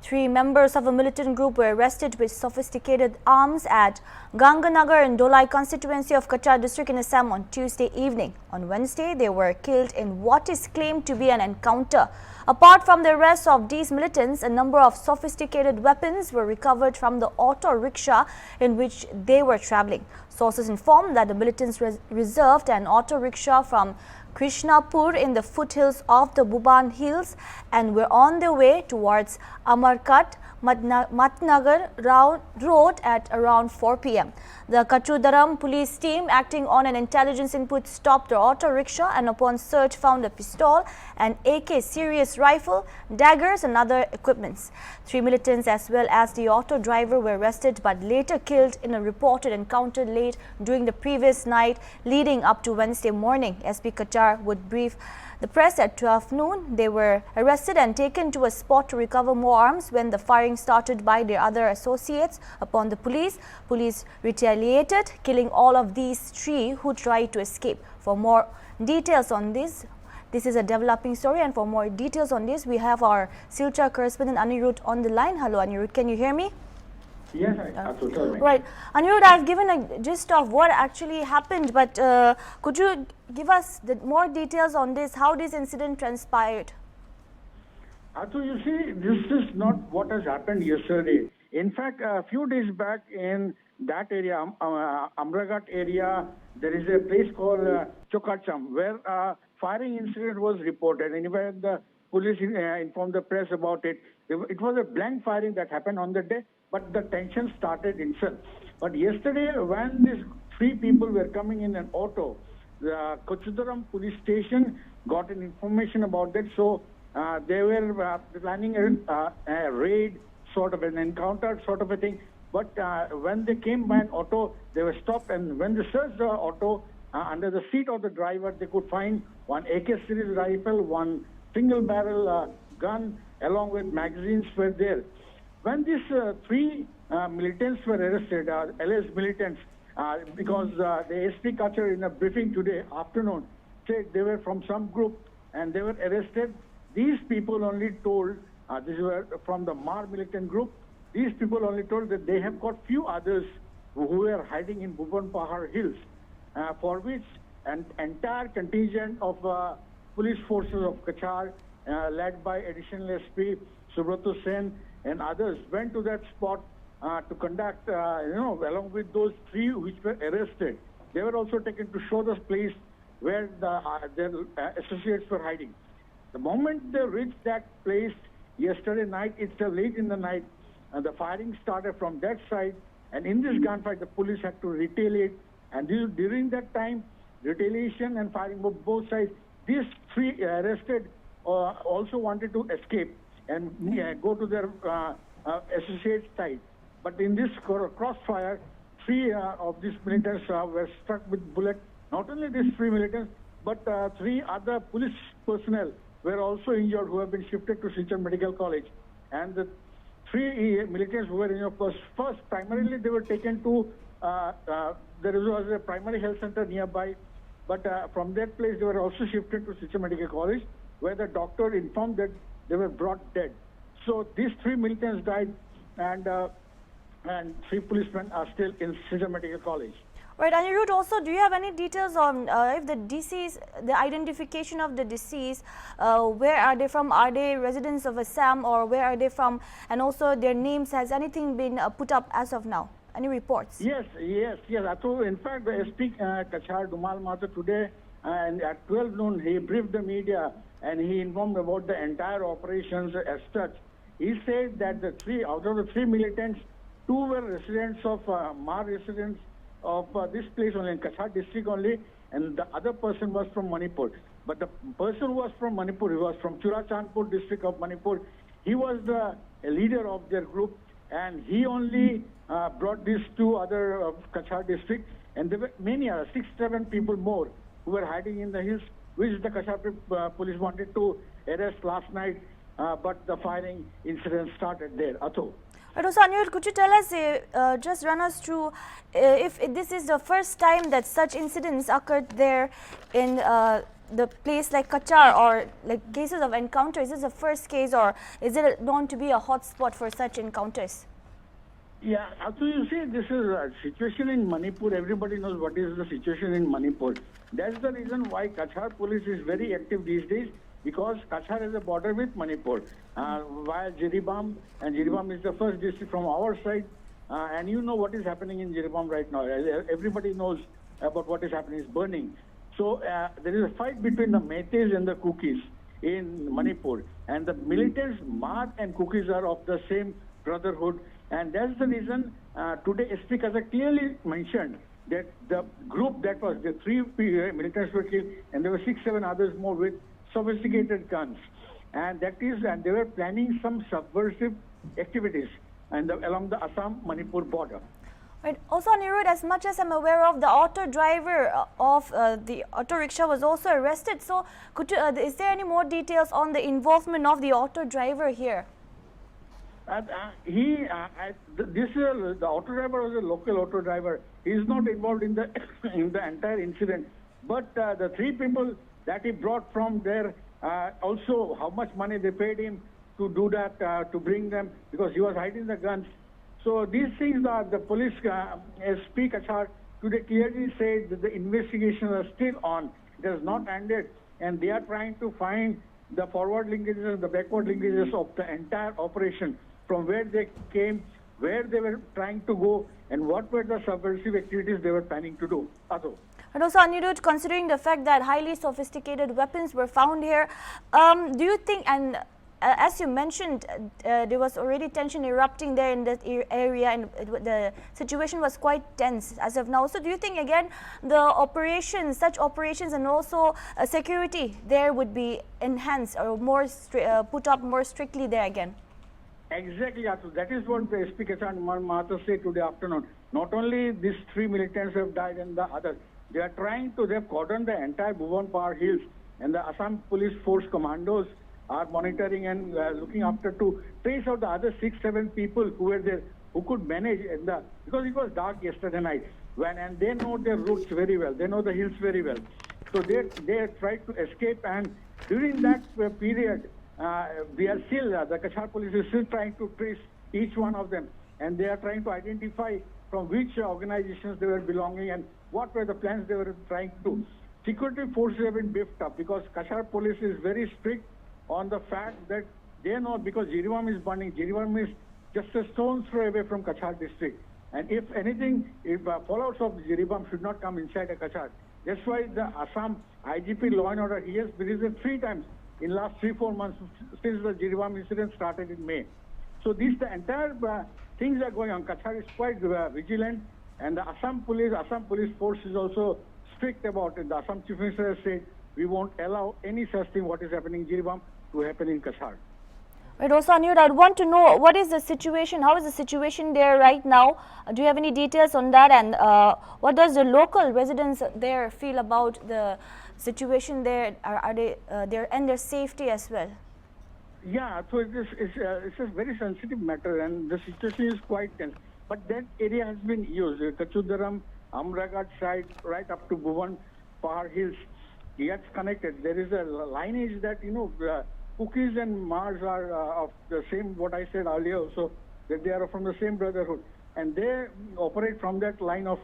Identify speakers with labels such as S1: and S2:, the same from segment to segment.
S1: 3 members of a militant group were arrested with sophisticated arms at Ganganagar and Dolai constituency of Cachar district in Assam on Tuesday evening. On Wednesday, they were killed in what is claimed to be an encounter. Apart from the arrest of these militants, a number of sophisticated weapons were recovered from the auto rickshaw in which they were travelling. Sources informed that the militants reserved an auto rickshaw from Krishnapur in the foothills of the Buban Hills and were on their way towards Amarkat Matnagar Road at around 4 p.m. The Kachudaram police team, acting on an intelligence input, stopped the auto rickshaw and upon search found a pistol, an AK series rifle, daggers and other equipments. 3 militants as well as the auto driver were arrested but later killed in a reported encounter late during the previous night leading up to Wednesday morning. SP Cachar would brief the press at 12 noon. They were arrested and taken to a spot to recover more arms when the firing started by their other associates upon the police. Police retaliated, killing all of these 3 who tried to escape. For more details on this is a developing story, and for more details on this, we have our Silchar correspondent Anirudh on the line. Hello Anirudh, can you hear me?
S2: Yes, absolutely.
S1: Right. Anirudh, I've given a gist of what actually happened, but could you give us more details on this, how this incident transpired?
S2: So you see, this is not what has happened yesterday. In fact, a few days back in that area, Amragat area, there is a place called Chokacham, where a firing incident was reported. And even the police informed the press about it. It was a blank firing that happened on the day, but the tension started itself. But yesterday, when these 3 people were coming in an auto, the Kachudaram police station got an information about that. So they were planning a raid, sort of an encounter, sort of a thing. But when they came by an auto, they were stopped. And when they searched the auto, under the seat of the driver, they could find one AK series rifle, one single barrel gun, along with magazines were there. When these 3 militants were arrested, LS militants, because the SP Cachar in a briefing today afternoon said they were from some group and they were arrested. These people only told, these were from the Mar militant group, these people only told that they have got few others who were hiding in Bhuban Pahar Hills, for which an entire contingent of police forces of Cachar, led by additional SP Subrato Sen and others, went to that spot to conduct, along with those 3 which were arrested. They were also taken to show the place where their associates were hiding. The moment they reached that place yesterday night, it's late in the night, the firing started from that side, and in this gunfight, the police had to retaliate. And during that time, retaliation and firing both sides, these 3 arrested also wanted to escape and go to their associate side. But in this crossfire, 3 of these militants were struck with bullets. Not only these 3 militants, but 3 other police personnel were also injured who have been shifted to Silchar Medical College. And the 3 militants who were injured first, primarily they were taken to, there was a primary health center nearby, but from that place they were also shifted to Silchar Medical College, where the doctor informed that they were brought dead. So these 3 militants died, and 3 policemen are still in Silchar Medical College.
S1: Right, Anirudh, also, do you have any details on if the deceased, the identification of the deceased, where are they from? Are they residents of Assam, or where are they from? And also their names, has anything been put up as of now? Any reports?
S2: Yes. So in fact, the SP Cachar Dumal Mata today, and at 12 noon, he briefed the media and he informed about the entire operations as such. He said that out of the 3 militants, 2 were residents of Mar residents of this place only, in Cachar district only, and the other person was from Manipur. But the person who was from Manipur, he was from Churachandpur district of Manipur. He was the leader of their group, and he only brought these 2 other of Cachar district, and there were many others, 6-7 people more who were hiding in the hills, which the Cachar police wanted to arrest last night, but the firing incident started there. Ato.
S1: But also, Anirudh, could you tell us, just run us through, if this is the first time that such incidents occurred there in the place like Cachar or like cases of encounters? Is this the first case, or is it known to be a hot spot for such encounters?
S2: Yeah, so you see, this is a situation in Manipur. Everybody knows what is the situation in Manipur. That's the reason why Cachar police is very active these days, because Cachar has a border with Manipur via Jiribam, and Jiribam is the first district from our side. And you know what is happening in Jiribam right now. Everybody knows about what is happening. It's burning. So there is a fight between the Meiteis and the Kukis in Manipur. And the militants, Mat and Kukis, are of the same brotherhood. And that's the reason today SP Kachar clearly mentioned that the group that was, the three militants were killed, and there were 6-7 others more with sophisticated guns. And that is, and they were planning some subversive activities along the Assam-Manipur border.
S1: Right. Also, Anirudh, as much as I'm aware of, the auto driver of the auto rickshaw was also arrested. So, is there any more details on the involvement of the auto driver here?
S2: The auto driver was a local auto driver. He is not involved in the in the entire incident. But the three people that he brought from there, also how much money they paid him to do that, to bring them, because he was hiding the guns. So these things are the police, SP Cachar today clearly said that the investigations are still on. It has not ended, and they are trying to find the forward linkages and the backward linkages of the entire operation, from where they came, where they were trying to go, and what were the subversive activities they were planning to do.
S1: And also, Anirudh, considering the fact that highly sophisticated weapons were found here, do you think, and as you mentioned, there was already tension erupting there in that area, and the situation was quite tense as of now. So do you think, again, the operations, such operations, and also security there would be enhanced or more put up more strictly there again?
S2: Exactly, Atu. That is what the SP Kachar and Mahata said today afternoon. Not only these three militants have died and the others, they are trying to, they have cordoned the entire Bhuvan Pahar Hills, and the Assam Police Force commandos are monitoring and looking after to trace out the other 6-7 people who were there, who could manage because it was dark yesterday night, and they know their routes very well, they know the hills very well. So they tried to escape, and during that period, we are still, the Cachar police is still trying to trace each one of them, and they are trying to identify from which organizations they were belonging and what were the plans they were trying to do. Security forces have been beefed up because Cachar police is very strict on the fact that they know, because Jiribam is burning. Jiribam is just a stone's throw away from Cachar district. And if anything, if fallouts of Jiribam should not come inside a Cachar. That's why the Assam IGP Law and Order, he has visited 3 times in last 3-4 months since the Jiribam incident started in May. So the entire things are going on. Cachar is quite vigilant, and the Assam police force is also strict about it. The Assam Chief Minister has said, we won't allow any such thing what is happening in Jiribam to happen in Cachar.
S1: Right, also, Anirudh, I want to know what is the situation, how is the situation there right now? Do you have any details on that, and what does the local residents there feel about the situation there? Are they there and their safety as well?
S2: Yeah, so it's a very sensitive matter, and the situation is quite tense. But that area has been used, Kachudaram, Amragat side, right up to Bhuvan Pahar Hills. Gets connected. There is a lineage that, Cookies and Mars are of the same, what I said earlier also, that they are from the same brotherhood. And they operate from that line of,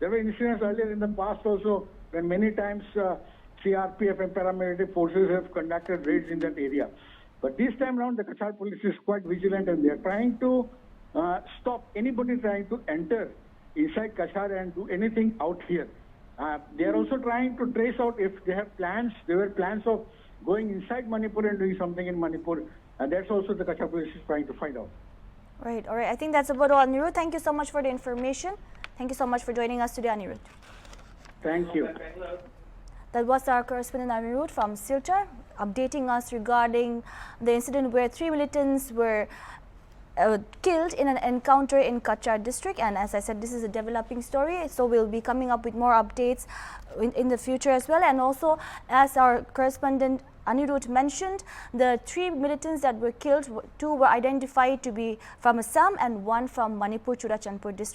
S2: there were incidents earlier in the past also, when many times CRPF and paramilitary forces have conducted raids in that area. But this time around, the Cachar police is quite vigilant, and they are trying to stop anybody trying to enter inside Cachar and do anything out here. They are also trying to trace out if they have plans. There were plans of going inside Manipur and doing something in Manipur. And that's also the Cachar police is trying to find out.
S1: Right, all right. I think that's about all, Anirudh. Thank you so much for the information. Thank you so much for joining us today, Anirudh.
S2: Thank you.
S1: That was our correspondent Anirudh from Silchar, updating us regarding the incident where 3 militants were killed in an encounter in Cachar district. And as I said, this is a developing story, so we'll be coming up with more updates in the future as well. And also, as our correspondent Anirudh mentioned, the 3 militants that were killed, 2 were identified to be from Assam and 1 from Manipur Churachandpur district.